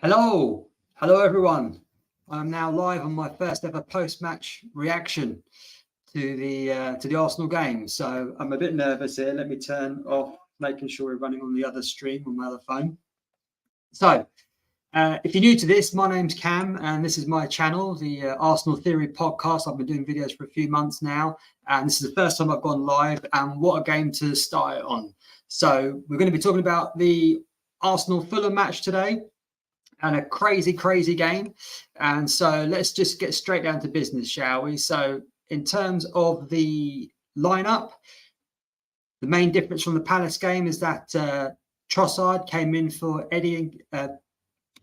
Hello everyone. I'm now live on my first ever post-match reaction to the Arsenal game. So I'm a bit nervous here. Let me turn off, making sure we're running on the other stream on my other phone. So if you're new to this, my name's Cam, and this is my channel, the Arsenal Theory podcast. I've been doing videos for a few months now, and this is the first time I've gone live. And what a game to start it on! So we're going to be talking about the Arsenal Fulham match today. And a crazy game. And so let's just get straight down to business, shall we? So in terms of the lineup, the main difference from the Palace game is that Trossard came in for Eddie.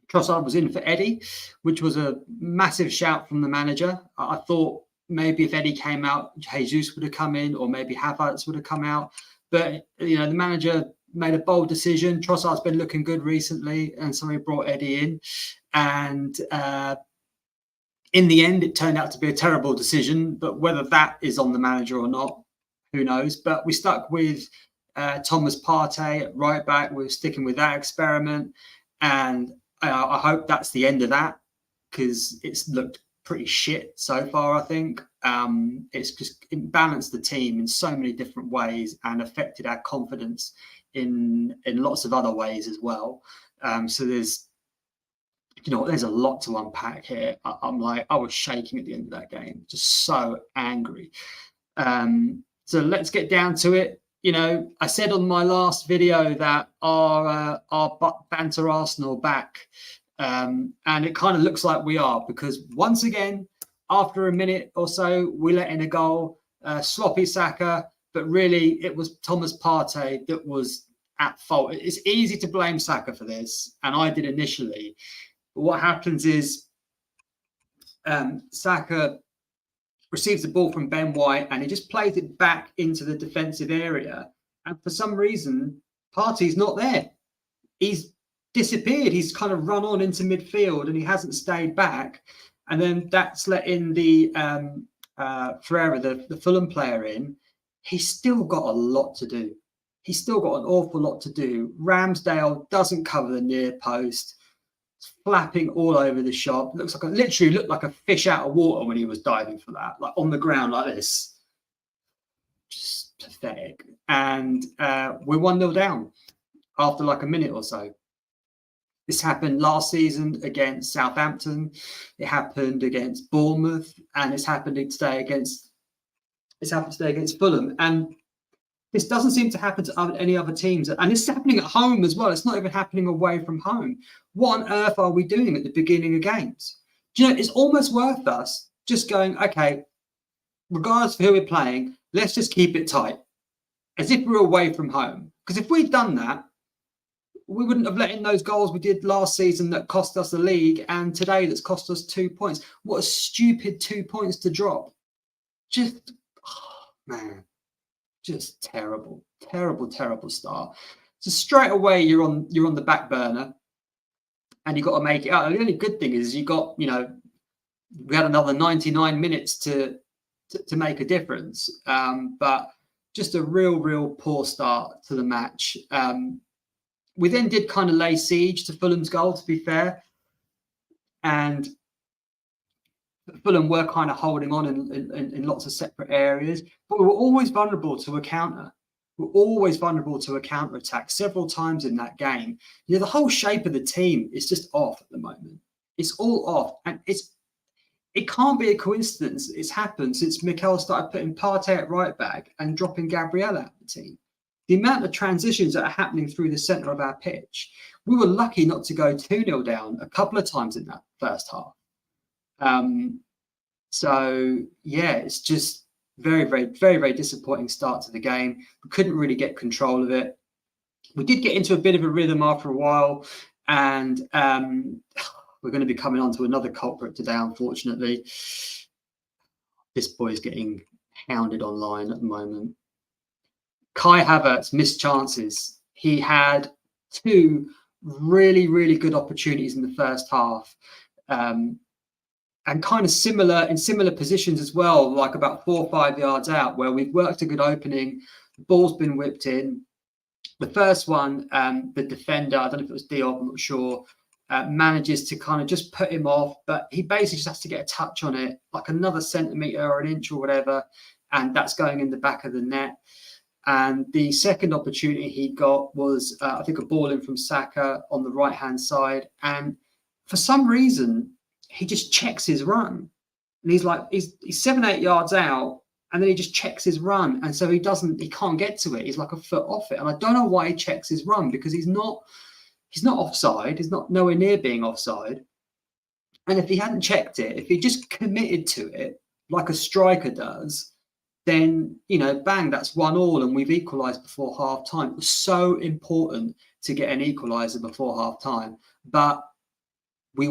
Trossard was in for Eddie, which was a massive shout from the manager. I thought maybe if Eddie came out, Jesus would have come in, or maybe Havertz would have come out. But, you know, the manager made a bold decision. Trossard's been looking good recently, and so he brought Eddie in. And in the end, it turned out to be a terrible decision. But whether that is on the manager or not, who knows? But we stuck with Thomas Partey at right back. We're sticking with that experiment. And I hope that's the end of that, because it's looked pretty shit so far, I think. It's just imbalanced the team in so many different ways and affected our confidence in lots of other ways as well. So there's a lot to unpack here. I was shaking at the end of that game, just so angry. So let's get down to it. You know, I said on my last video that our banter Arsenal back, and it kind of looks like we are, because once again, after a minute or so, we let in a goal, sloppy Saka, but really it was Thomas Partey that was at fault. It's easy to blame Saka for this, and I did initially. But what happens is Saka receives the ball from Ben White, and he just plays it back into the defensive area. And for some reason, Partey's not there. He's disappeared. He's kind of run on into midfield, and he hasn't stayed back. And then that's let in the Ferreira, the Fulham player, in. He's still got a lot to do. He's still got an awful lot to do. Ramsdale doesn't cover the near post. It's flapping all over the shop. Literally looked like a fish out of water when he was diving for that, like on the ground like this. Just pathetic. And we're 1-0 down after like a minute or so. This happened last season against Southampton. It happened against Bournemouth, and it's happened today against Fulham. And this doesn't seem to happen to any other teams. And it's happening at home as well. It's not even happening away from home. What on earth are we doing at the beginning of games? Do you know, it's almost worth us just going, okay, regardless of who we're playing, let's just keep it tight, as if we're away from home. Because if we'd done that, we wouldn't have let in those goals we did last season that cost us the league, and today that's cost us 2 points. What a stupid 2 points to drop. Just, just terrible start. So straight away you're on the back burner, and you've got to make it out. The only good thing is we had another 99 minutes to make a difference. But just a real poor start to the match. We then did kind of lay siege to Fulham's goal, to be fair. And Fulham were kind of holding on in lots of separate areas. But we were always vulnerable to a counter. We're always vulnerable to a counter-attack several times in that game. You know, the whole shape of the team is just off at the moment. It's all off. And it can't be a coincidence. It's happened since Mikel started putting Partey at right back and dropping Gabriel out of the team. The amount of transitions that are happening through the centre of our pitch. We were lucky not to go 2-0 down a couple of times in that first half. So, yeah, it's just very disappointing start to the game. We couldn't really get control of it. We did get into a bit of a rhythm after a while, and we're going to be coming on to another culprit today, unfortunately. This boy's getting hounded online at the moment. Kai Havertz missed chances. He had 2 really good opportunities in the first half, and kind of in similar positions as well, like about 4 or 5 yards out, where we've worked a good opening. The ball's been whipped in. The first one, the defender, I don't know if it was Diop, I'm not sure, manages to kind of just put him off, but he basically just has to get a touch on it, like another centimetre or an inch or whatever, and that's going in the back of the net. And the second opportunity he got was, I think, a ball in from Saka on the right-hand side. And for some reason, he just checks his run. And he's 7-8 yards out, and then he just checks his run. And so he can't get to it. He's like a foot off it. And I don't know why he checks his run, because he's not offside. He's not nowhere near being offside. And if he hadn't checked it, if he just committed to it like a striker does, then, bang, that's 1-1 and we've equalised before half time. It was so important to get an equaliser before half time, but we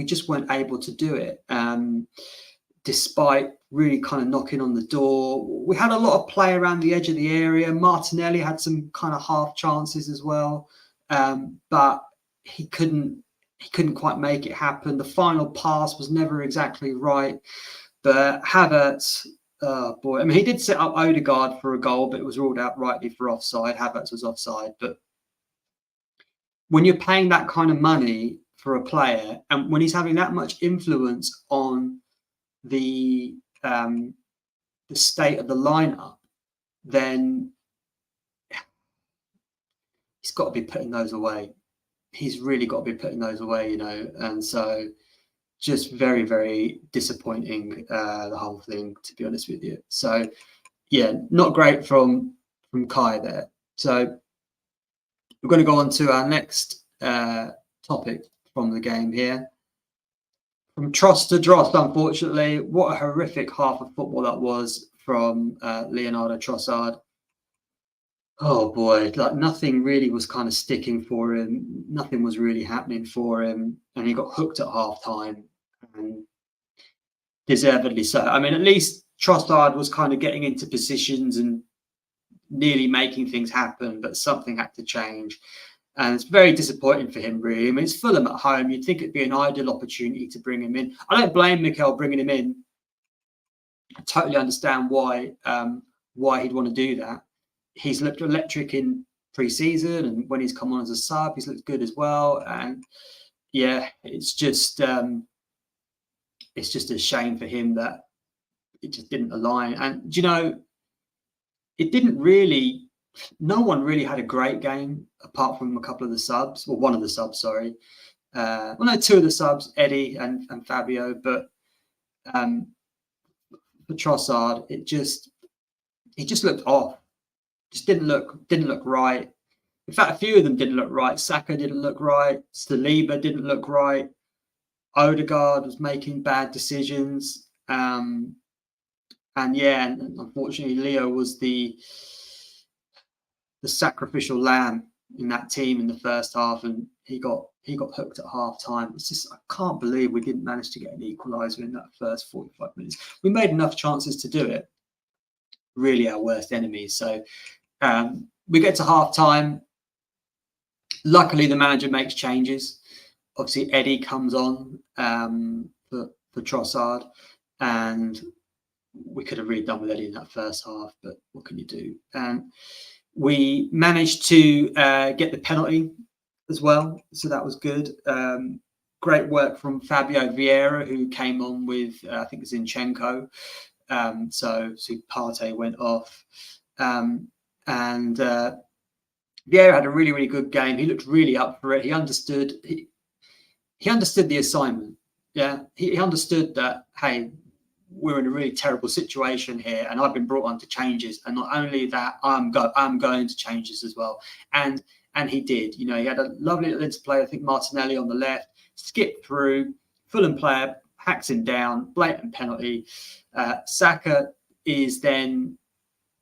just weren't able to do it. Despite really kind of knocking on the door. We had a lot of play around the edge of the area. Martinelli had some kind of half chances as well, but he couldn't quite make it happen. The final pass was never exactly right, but Havertz, oh boy, I mean, he did set up Odegaard for a goal, but it was ruled out rightly for offside. Havertz was offside, but when you're paying that kind of money for a player, and when he's having that much influence on the state of the lineup, then he's got to be putting those away. He's really got to be putting those away, and so just very, very disappointing, the whole thing, to be honest with you. So yeah, not great from Kai there. So we're going to go on to our next topic from the game here. From Tross to Dross, unfortunately. What a horrific half of football that was from Leonardo Trossard. Oh boy, like nothing really was kind of sticking for him. Nothing was really happening for him. And he got hooked at half time, and deservedly so. I mean, at least Trossard was kind of getting into positions and nearly making things happen, but something had to change. And it's very disappointing for him, really. I mean, it's Fulham at home. You'd think it'd be an ideal opportunity to bring him in. I don't blame Mikel bringing him in. I totally understand why he'd want to do that. He's looked electric in pre-season, and when he's come on as a sub, he's looked good as well. And yeah, it's just a shame for him that it just didn't align. And it didn't really. No one really had a great game apart from a couple of the subs, or one of the subs, sorry. Two of the subs, Eddie and Fabio, but for Trossard, he just looked off. Just didn't look right. In fact, a few of them didn't look right. Saka didn't look right. Saliba didn't look right. Odegaard was making bad decisions. And unfortunately, Leo was the sacrificial lamb in that team in the first half, and he got hooked at half time. It's just, I can't believe we didn't manage to get an equaliser in that first 45 minutes. We made enough chances to do it. Really our worst enemy. So we get to half time. Luckily, the manager makes changes. Obviously, Eddie comes on for Trossard, and we could have really done with Eddie in that first half, but what can you do? And we managed to get the penalty as well, so that was good. Great work from Fabio Vieira, who came on with, I think, Zinchenko. So Partey went off. And Vieira had a really, really good game. He looked really up for it. He understood. He understood the assignment. Yeah, he understood that, hey, we're in a really terrible situation here, and I've been brought on to changes. And not only that, I'm going to change this as well. And he did. He had a lovely little interplay. I think Martinelli on the left skipped through. Fulham player hacks him down. Blatant penalty. Saka is then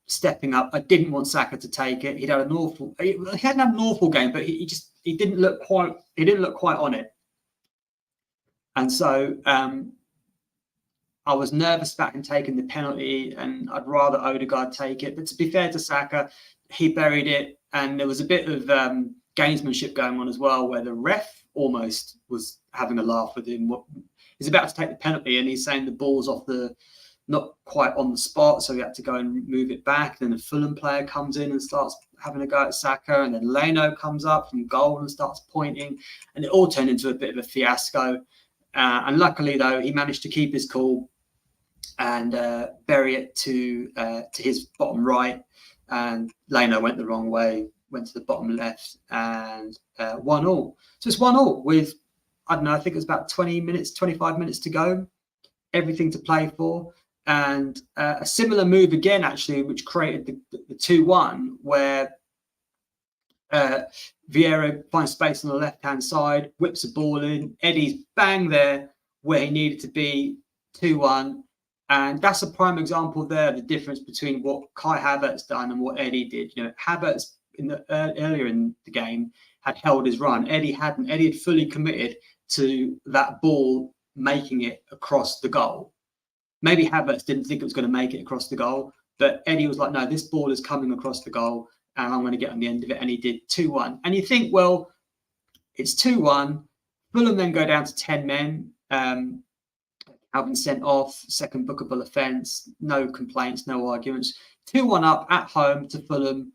stepping up. I didn't want Saka to take it. He hadn't had an awful game, but he didn't look quite on it. And so I was nervous about him taking the penalty, and I'd rather Odegaard take it. But to be fair to Saka, he buried it, and there was a bit of gamesmanship going on as well, where the ref almost was having a laugh with him. He's about to take the penalty, and he's saying the ball's off the not quite on the spot, so we had to go and move it back. Then the Fulham player comes in and starts having a go at Saka, and then Leno comes up from goal and starts pointing, and it all turned into a bit of a fiasco. And luckily, though, he managed to keep his cool and bury it to his bottom right, and Leno went the wrong way, went to the bottom left, and 1-1. So it's 1-1 with, I don't know, I think it was about 20 minutes, 25 minutes to go, everything to play for. And a similar move again, actually, which created the 2-1, where Vieira finds space on the left-hand side, whips a ball in, Eddie's bang there where he needed to be, 2-1. And that's a prime example there, the difference between what Kai Havertz done and what Eddie did. You know, Havertz earlier in the game had held his run. Eddie hadn't. Eddie had fully committed to that ball making it across the goal. Maybe Havertz didn't think it was going to make it across the goal, but Eddie was like, no, this ball is coming across the goal and I'm going to get on the end of it. And he did 2-1. And you think, well, it's 2-1. Fulham then go down to 10 men. Alvin sent off, second bookable offence, no complaints, no arguments. 2-1 up at home to Fulham,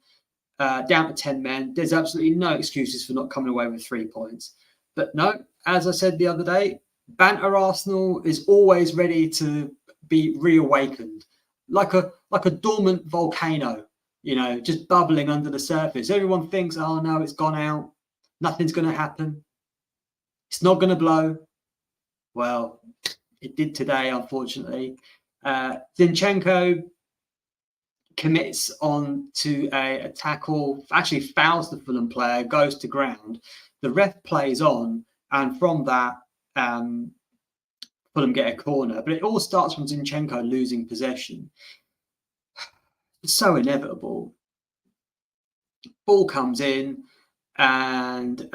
down to 10 men. There's absolutely no excuses for not coming away with 3 points. But no, as I said the other day, banter Arsenal is always ready to be reawakened, like a dormant volcano, you know, just bubbling under the surface. Everyone thinks, oh no, it's gone out, nothing's going to happen, it's not going to blow. Well, it did today, unfortunately. Zinchenko commits on to a tackle, actually fouls the Fulham player, goes to ground. The ref plays on, and from that, Fulham get a corner. But it all starts from Zinchenko losing possession. It's so inevitable. Ball comes in, and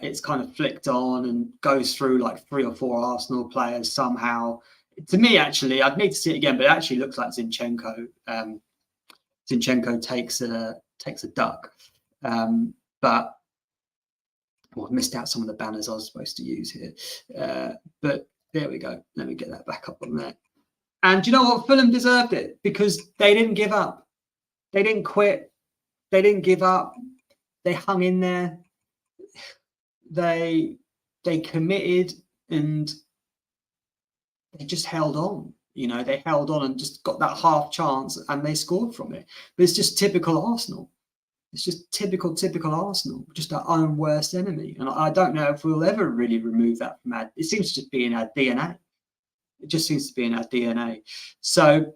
it's kind of flicked on and goes through like 3 or 4 Arsenal players somehow. To me, actually, I'd need to see it again, but it actually looks like Zinchenko. Zinchenko takes a duck, but I missed out some of the banners I was supposed to use here. But there we go. Let me get that back up on there. And you know what? Fulham deserved it because they didn't give up. They didn't quit. They didn't give up. They hung in there. They committed and they just held on. You know, they held on and just got that half chance and they scored from it. But it's just typical Arsenal. It's just typical Arsenal, just our own worst enemy. And I don't know if we'll ever really remove that from it seems to just be in our DNA. It just seems to be in our DNA. So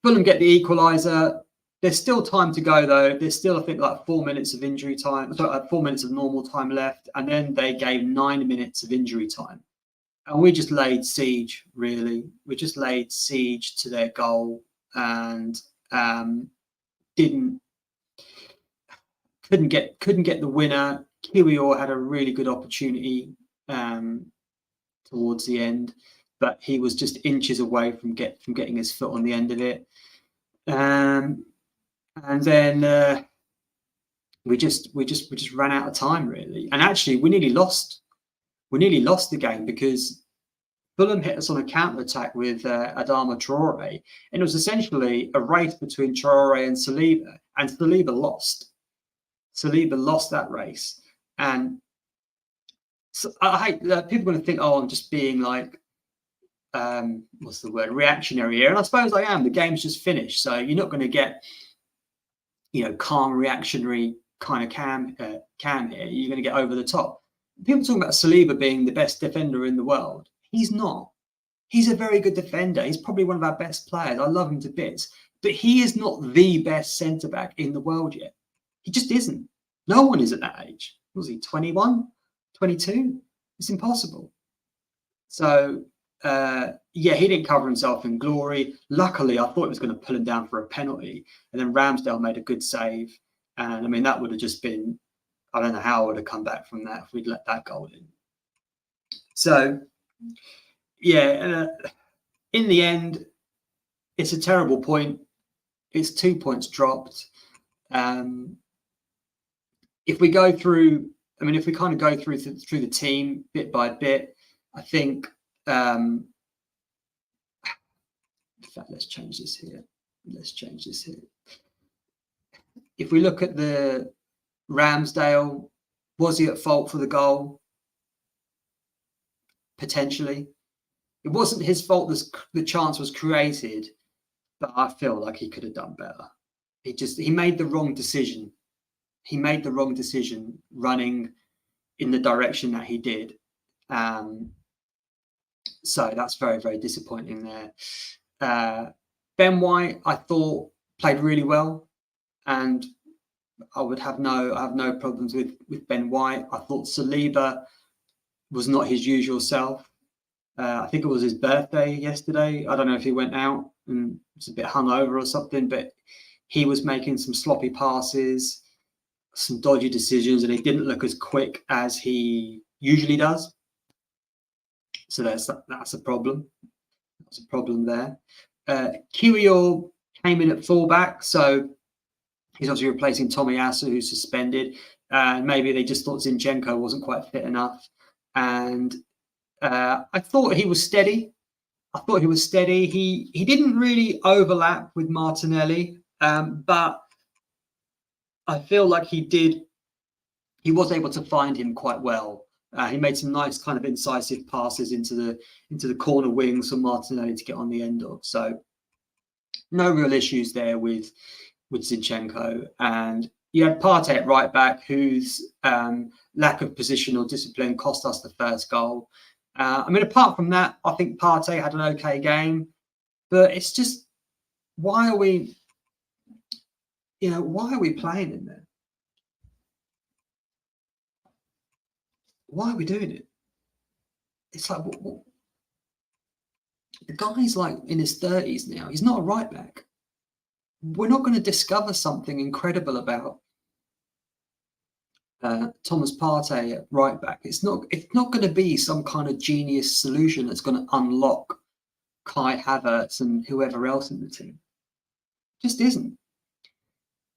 Fulham get the equaliser. There's still time to go, though. There's still, I think, like 4 minutes of injury time, 4 minutes of normal time left. And then they gave 9 minutes of injury time. And we just laid siege, really. We just laid siege to their goal and couldn't get the winner. Kiwior had a really good opportunity towards the end, but he was just inches away from getting his foot on the end of it. And then we just ran out of time, really. And actually, we nearly lost the game because Fulham hit us on a counter-attack with Adama Traore, and it was essentially a race between Traore and Saliba lost. Saliba lost that race, and so I hate people are going to think, oh, I'm just being like, what's the word, reactionary here, and I suppose I am. The game's just finished, so you're not going to get, calm, reactionary kind of cam here. You're going to get over the top. People talking about Saliba being the best defender in the world. He's not. He's a very good defender. He's probably one of our best players. I love him to bits, but he is not the best centre back in the world yet. He just isn't. No one is at that age. Was he 21, 22? It's impossible. So, he didn't cover himself in glory. Luckily, I thought he was going to pull him down for a penalty. And then Ramsdale made a good save. And, I mean, that would have just been, I don't know how I would have come back from that if we'd let that goal in. So, in the end, it's a terrible point. It's 2 points dropped. If we go through, if we kind of go through the team bit by bit, I think fact, let's change this here. Let's change this here. If we look at the Ramsdale, was he at fault for the goal? Potentially. It wasn't his fault the chance was created, but I feel like he could have done better. He made the wrong decision. He made the wrong decision running in the direction that he did. So that's very, very disappointing there. Ben White, I thought, played really well, and I have no problems with Ben White. I thought Saliba was not his usual self. I think it was his birthday yesterday. I don't know if he went out and was a bit hungover or something, but he was making some sloppy passes, some dodgy decisions, and he didn't look as quick as he usually does. So that's a problem. That's a problem there. Kiwior came in at fullback, so he's obviously replacing Tomiyasu, who's suspended. Maybe they just thought Zinchenko wasn't quite fit enough. And I thought he was steady. He didn't really overlap with Martinelli, but I feel like he was able to find him quite well. He made some nice kind of incisive passes into the corner wings for Martinelli to get on the end of. So no real issues there with Zinchenko. And you had Partey at right back, whose lack of positional discipline cost us the first goal. Apart from that, I think Partey had an okay game, but it's just, why are we playing in there? Why are we doing it? It's like, the guy's like in his 30s now. He's not a right back. We're not going to discover something incredible about Thomas Partey at right back. It's not going to be some kind of genius solution that's going to unlock Kai Havertz and whoever else in the team. It just isn't.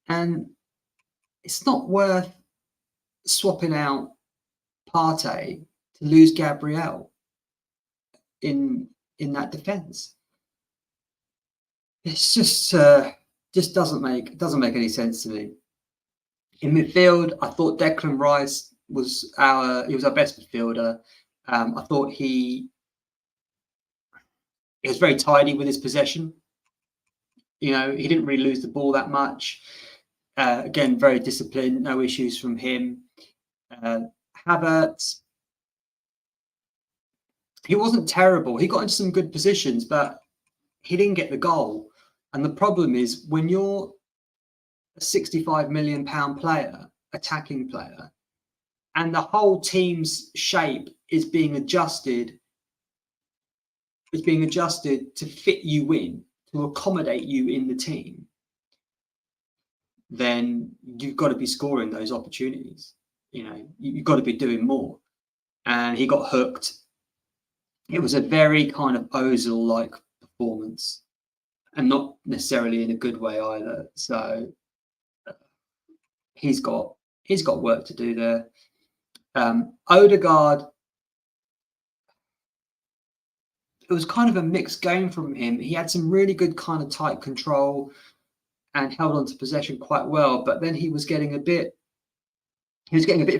And it's not worth swapping out Partey to lose Gabriel in that defence. It's just doesn't make any sense to me. In midfield, I thought Declan Rice was our best midfielder. I thought he was very tidy with his possession. He didn't really lose the ball that much. Again, very disciplined, no issues from him. Havertz, he wasn't terrible. He got into some good positions, but he didn't get the goal. And the problem is, when you're a £65 million player, attacking player, and the whole team's shape is being adjusted to fit you in, to accommodate you in the team, then you've got to be scoring those opportunities. You've got to be doing more. And he got hooked. It was a very kind of Ozil-like performance, and not necessarily in a good way either. So he's got work to do there. Odegaard, it was kind of a mixed game from him. He had some really good kind of tight control and held on to possession quite well, but then he was getting a bit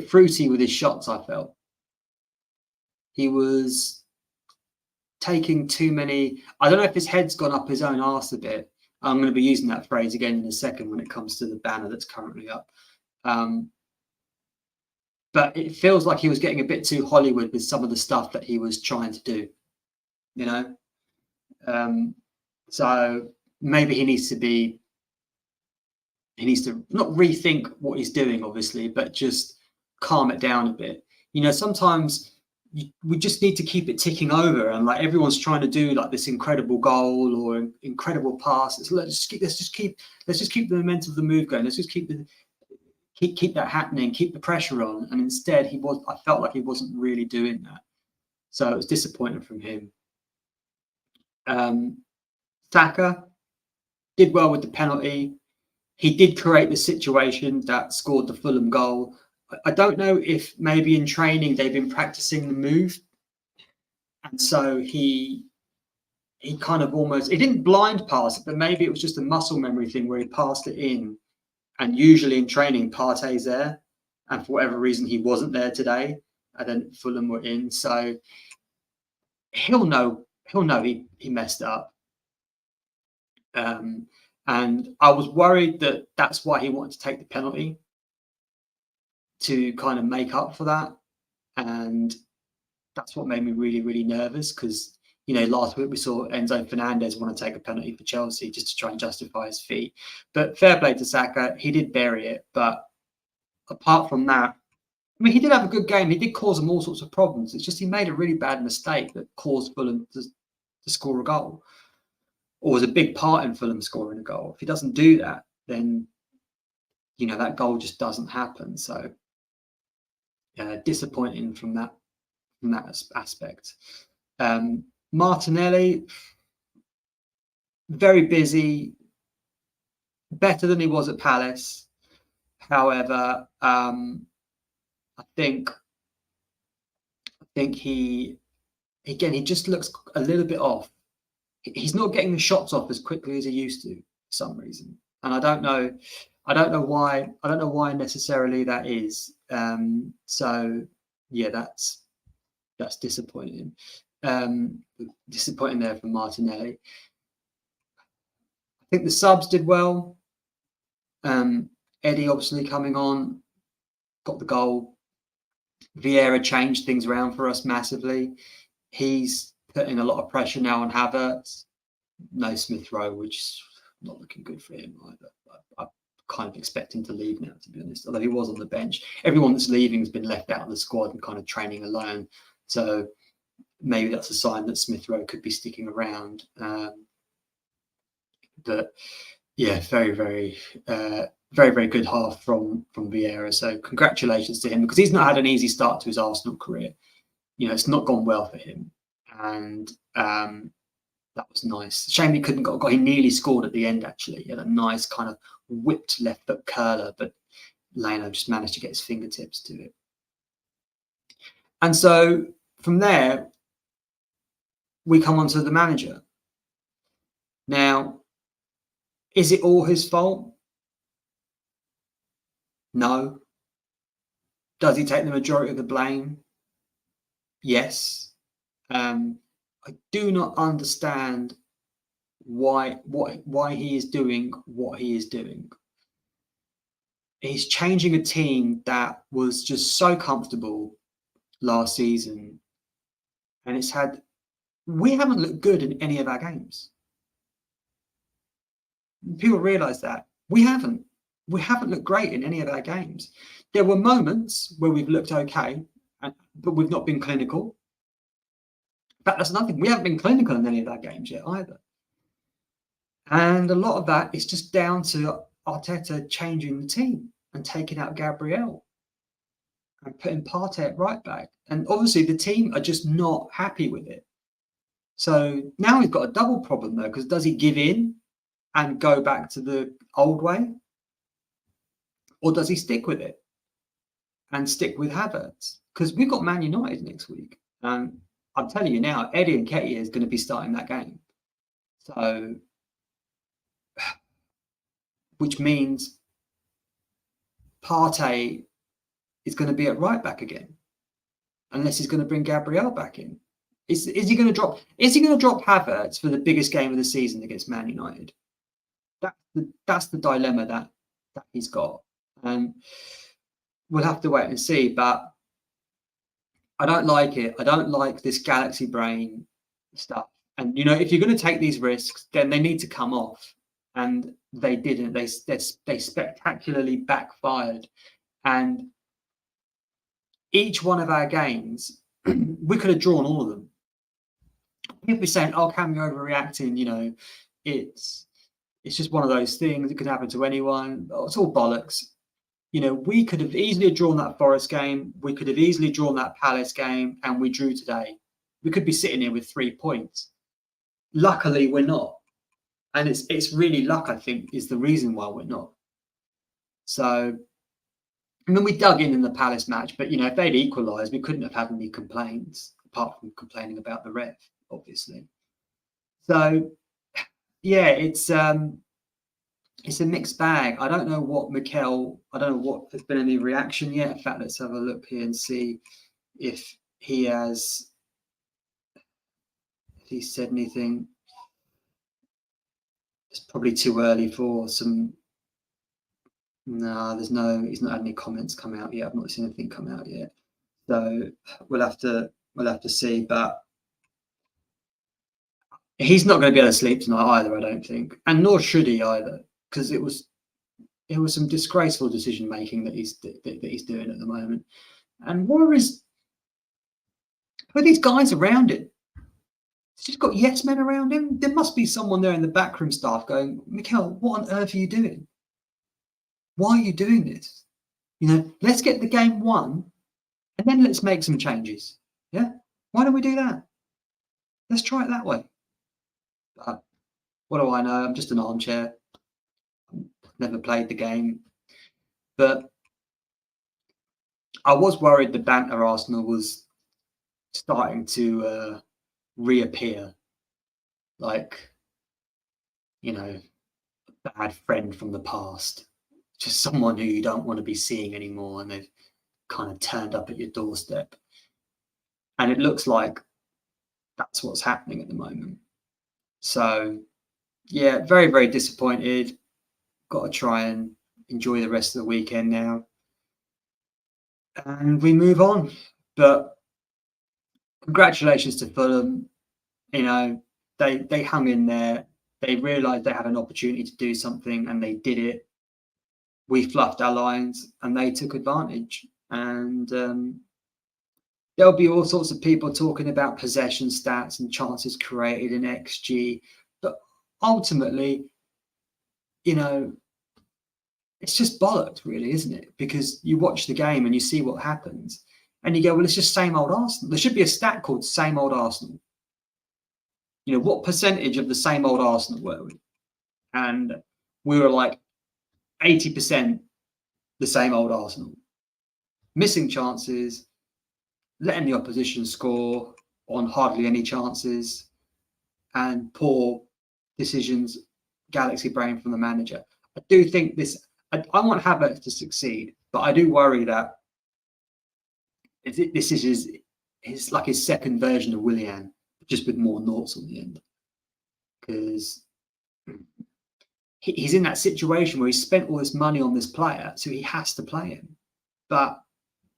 fruity with his shots, I felt. He was taking too many. I don't know if his head's gone up his own arse a bit. I'm going to be using that phrase again in a second when it comes to the banner that's currently up. But it feels like he was getting a bit too Hollywood with some of the stuff that he was trying to do, So maybe he needs to not rethink what he's doing, obviously, but just calm it down a bit. Sometimes we just need to keep it ticking over, and like everyone's trying to do like this incredible goal or incredible pass. Let's just keep the momentum of the move going. Let's just keep that happening, keep the pressure on. And instead, I felt like he wasn't really doing that. So it was disappointing from him. Saka did well with the penalty. He did create the situation that scored the Fulham goal. I don't know if maybe in training they've been practicing the move, and so he he kind of almost, he didn't blind pass it, but maybe it was just a muscle memory thing where he passed it in. And usually in training, Partey's there, and for whatever reason he wasn't there today. And then Fulham were in, so he'll know he messed up. And I was worried that that's why he wanted to take the penalty, to kind of make up for that. And that's what made me really, really nervous, because, you know, last week we saw Enzo Fernandez want to take a penalty for Chelsea just to try and justify his feet. But fair play to Saka, he did bury it. But apart from that, I mean, he did have a good game. He did cause them all sorts of problems. It's just he made a really bad mistake that caused Fulham to score a goal, or was a big part in Fulham scoring a goal. If he doesn't do that, then, you know, that goal just doesn't happen. So disappointing from that aspect. Martinelli, very busy, better than he was at Palace. However, I think he just looks a little bit off. He's not getting the shots off as quickly as he used to for some reason, and I don't know why necessarily that is. So yeah, that's disappointing. Disappointing there for Martinelli. I think the subs did well. Eddie obviously coming on, got the goal. Vieira changed things around for us massively. He's putting a lot of pressure now on Havertz. No Smith Rowe, which is not looking good for him either. I kind of expect him to leave now, to be honest. Although he was on the bench. Everyone that's leaving has been left out of the squad and kind of training alone. So maybe that's a sign that Smith Rowe could be sticking around. But yeah, very, very, very good half from Vieira. So congratulations to him, because he's not had an easy start to his Arsenal career. You know, it's not gone well for him, and that was nice. Shame he couldn't he nearly scored at the end. Actually, he had a nice kind of whipped left foot curler, but Leno just managed to get his fingertips to it. And so from there, we come on to the manager. Now, is it all his fault? No. Does he take the majority of the blame? Yes. I do not understand why he is doing what he is doing. He's changing a team that was just so comfortable last season, and we haven't looked good in any of our games. People realise that we haven't looked great in any of our games. There were moments where we've looked okay, but we've not been clinical. But that's nothing. We haven't been clinical in any of our games yet either. And a lot of that is just down to Arteta changing the team and taking out Gabriel and putting Partey at right back. And obviously the team are just not happy with it. So now he's got a double problem though, because does he give in and go back to the old way? Or does he stick with it and stick with Havertz? Because we've got Man United next week. And I'm telling you now, Eddie and Nketiah is going to be starting that game. So, which means Partey is going to be at right back again, unless he's going to bring Gabriel back in. Is he going to drop? Is he going to drop Havertz for the biggest game of the season against Man United? That's the dilemma that he's got. We'll have to wait and see, but I don't like it. I don't like this galaxy brain stuff. And, you know, if you're going to take these risks, then they need to come off. And they didn't. They spectacularly backfired. And each one of our games, we could have drawn all of them. People be saying, "Oh, Cam, you're overreacting." You know, it's just one of those things. It could happen to anyone. It's all bollocks. You know, we could have easily drawn that Forest game. We could have easily drawn that Palace game, and we drew today. We could be sitting here with 3 points. Luckily, we're not. And it's really luck, I think, is the reason why we're not. So, I mean, we dug in the Palace match, but, you know, if they'd equalised, we couldn't have had any complaints, apart from complaining about the ref, obviously. So yeah, it's a mixed bag. I don't know what Mikel. I don't know what there's been any reaction yet. In fact, let's have a look here and see if he has. If he said anything. It's probably too early for some. No, there's no. He's not had any comments come out yet. I've not seen anything come out yet. So we'll have to see. But he's not going to be able to sleep tonight either, I don't think, and nor should he either, because it was some disgraceful decision making that he's doing at the moment. And who are these guys around him? He's just got yes men around him. There must be someone there in the backroom staff going, Mikel, what on earth are you doing? Why are you doing this? Let's get the game won, and then let's make some changes. Yeah, why don't we do that? Let's try it that way. But what do I know? I'm just an armchair. Never played the game, but I was worried the banter Arsenal was starting to reappear, like a bad friend from the past, just someone who you don't want to be seeing anymore, and they've kind of turned up at your doorstep. And it looks like that's what's happening at the moment. So yeah, very, very disappointed. Got to try and enjoy the rest of the weekend now, and we move on. But congratulations to Fulham. They hung in there. They realised they had an opportunity to do something, and they did it. We fluffed our lines, and they took advantage. And there'll be all sorts of people talking about possession stats and chances created in XG, but ultimately, it's just bollocks, really, isn't it? Because you watch the game and you see what happens, and you go, well, it's just same old Arsenal. There should be a stat called same old Arsenal. What percentage of the same old Arsenal were we? And we were like 80% the same old Arsenal. Missing chances, letting the opposition score on hardly any chances, and poor decisions, galaxy brain from the manager. I do think this, I want Havertz to succeed, but I do worry that this is his like his second version of Willian, just with more noughts on the end. Because he's in that situation where he spent all this money on this player, so he has to play him. But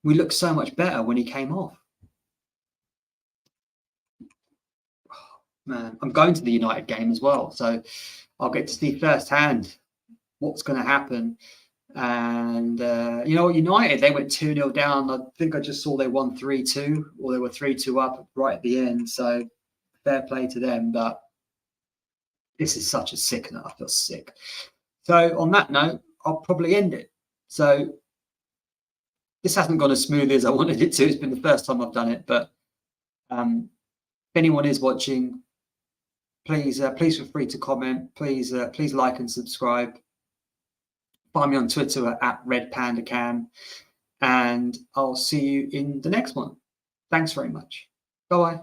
we looked so much better when he came off. Man, I'm going to the United game as well, so I'll get to see firsthand what's going to happen. And United, they went 2-0 down. I think I just saw they won 3-2, or they were 3-2 up right at the end. So fair play to them. But this is such a sickener. I feel sick. So on that note, I'll probably end it. So this hasn't gone as smoothly as I wanted it to. It's been the first time I've done it. But if anyone is watching, please feel free to comment. Please like and subscribe. Find me on Twitter at RedPandaCam, and I'll see you in the next one. Thanks very much. Bye-bye.